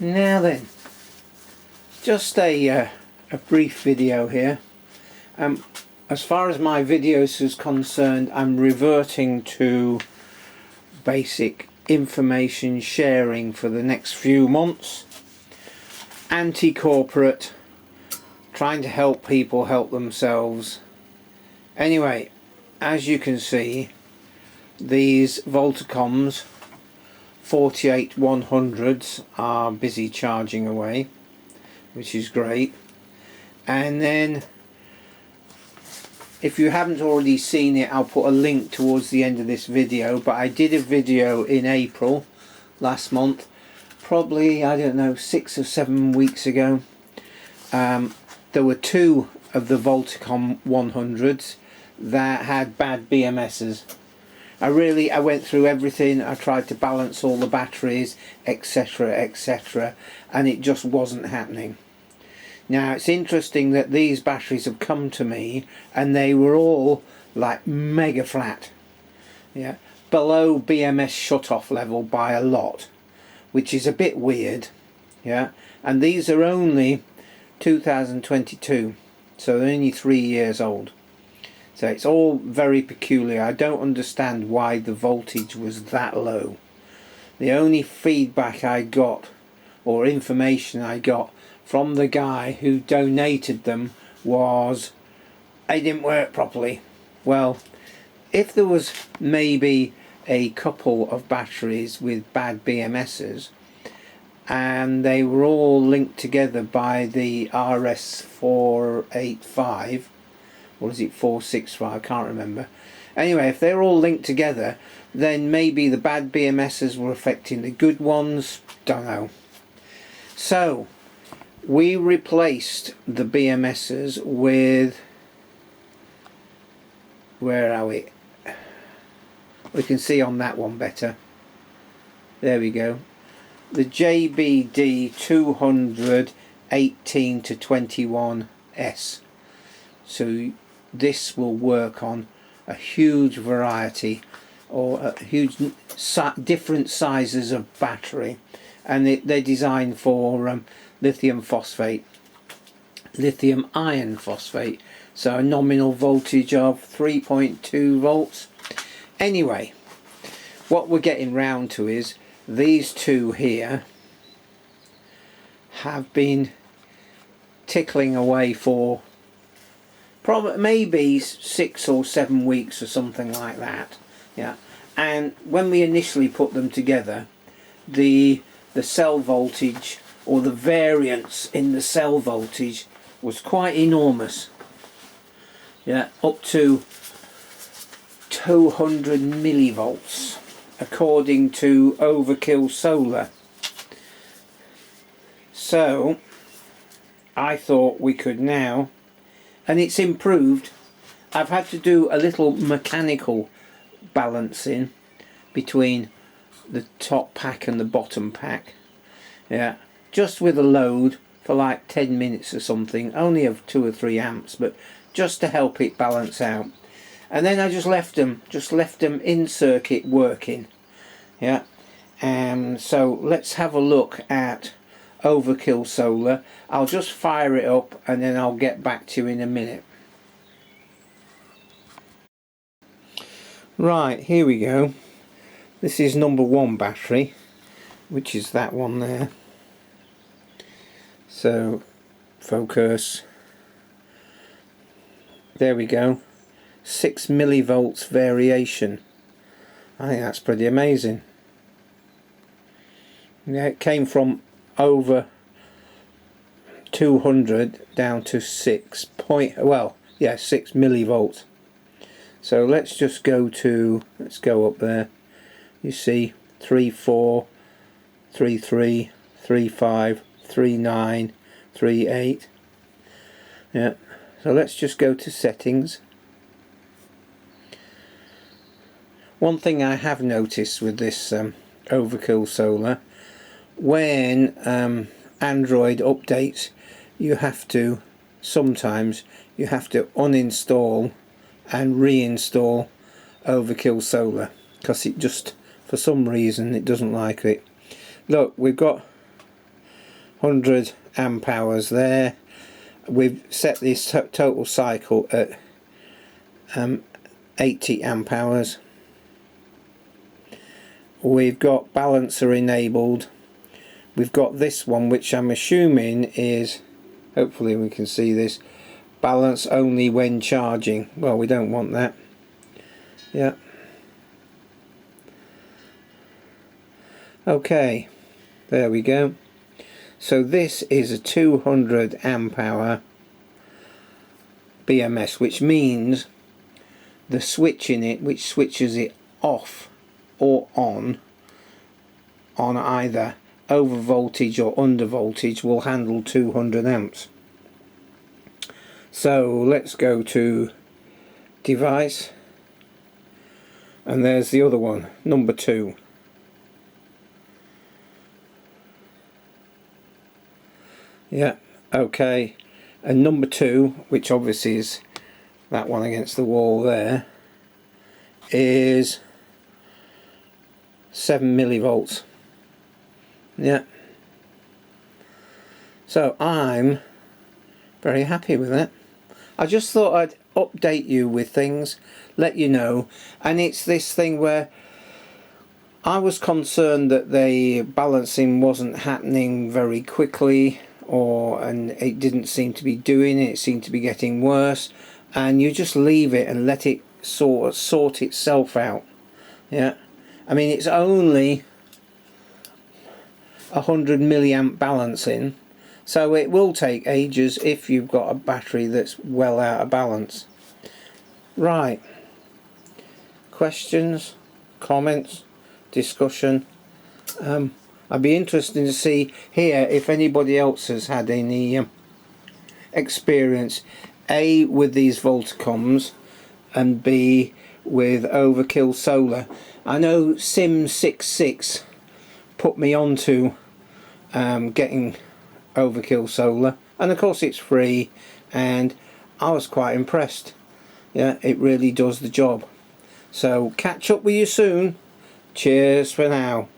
Now then, just a brief video here. As far as my videos is concerned, I'm reverting to basic information sharing for the next few months. Anti-corporate, trying to help people help themselves. Anyway, as you can see, these Voltacoms 48100s are busy charging away, which is great. And then if you haven't already seen it, I'll put a link towards the end of this video, but I did a video in April last month, probably, I don't know, 6 or 7 weeks ago. There were two of the Voltacom 100s that had bad BMSs. I went through everything. I tried to balance all the batteries, etc, etc, and it just wasn't happening. Now it's interesting that these batteries have come to me and they were all like mega flat, yeah, below BMS shut-off level by a lot, which is a bit weird, yeah. And these are only 2022, so they're only 3 years old. So it's all very peculiar. I don't understand why the voltage was that low. The only feedback I got, or information I got from the guy who donated them, was they didn't work properly. Well, if there was maybe a couple of batteries with bad BMSs and they were all linked together by the RS485, or is it 465, I can't remember. Anyway, if they're all linked together, then maybe the bad BMSs were affecting the good ones, don't know. So we replaced the BMSs with, where are we? We can see on that one better. There we go. The JBD 200 18 to 21S. So this will work on a huge variety, or a huge different sizes of battery, and they're designed for lithium iron phosphate, so a nominal voltage of 3.2 volts. Anyway, what we're getting round to is these two here have been tickling away for probably maybe 6 or 7 weeks or something like that, yeah. And when we initially put them together, the cell voltage, or the variance in the cell voltage, was quite enormous, yeah, up to 200 millivolts according to Overkill Solar. So I thought we could now, and it's improved. I've had to do a little mechanical balancing between the top pack and the bottom pack, yeah, just with a load for like 10 minutes or something, only of 2 or 3 amps, but just to help it balance out. And then I just left them in circuit working, yeah. So let's have a look at Overkill Solar. I'll just fire it up and then I'll get back to you in a minute. Right, here we go. This is number 1 battery, which is that one there. So focus, there we go, 6 millivolts variation. I think that's pretty amazing. Yeah, it came from over 200 down to 6 millivolts. So let's just go to, let's go up there. You see 3.4, 3.3, 3.5, 3.9, 3.8. Yeah. So let's just go to settings. One thing I have noticed with this Overkill Solar, when Android updates, sometimes you have to uninstall and reinstall Overkill Solar, because it just, for some reason, it doesn't like it. Look, we've got 100 amp hours there. We've set this total cycle at 80 amp hours. We've got balancer enabled. We've got this one, which I'm assuming is, hopefully we can see this, balance only when charging. Well, we don't want that. Yeah. Okay, there we go. So this is a 200 amp hour BMS, which means the switch in it, which switches it off or on either over voltage or under voltage, will handle 200 amps. So let's go to device, and there's the other one, number 2. Yeah, okay, and number 2, which obviously is that one against the wall there, is 7 millivolts. Yeah, so I'm very happy with that. I just thought I'd update you with things, let you know. And it's this thing where I was concerned that the balancing wasn't happening very quickly, and it didn't seem to be doing it. It seemed to be getting worse, and you just leave it and let it sort itself out. Yeah, I mean, it's only 100 milliamp balancing, so it will take ages if you've got a battery that's well out of balance. Right, questions, comments, discussion? I'd be interested to see here if anybody else has had any experience, A, with these Voltacoms, and B, with Overkill Solar. I know Sim66 put me onto getting Overkill Solar, and of course it's free, and I was quite impressed. Yeah, it really does the job. So catch up with you soon. Cheers for now.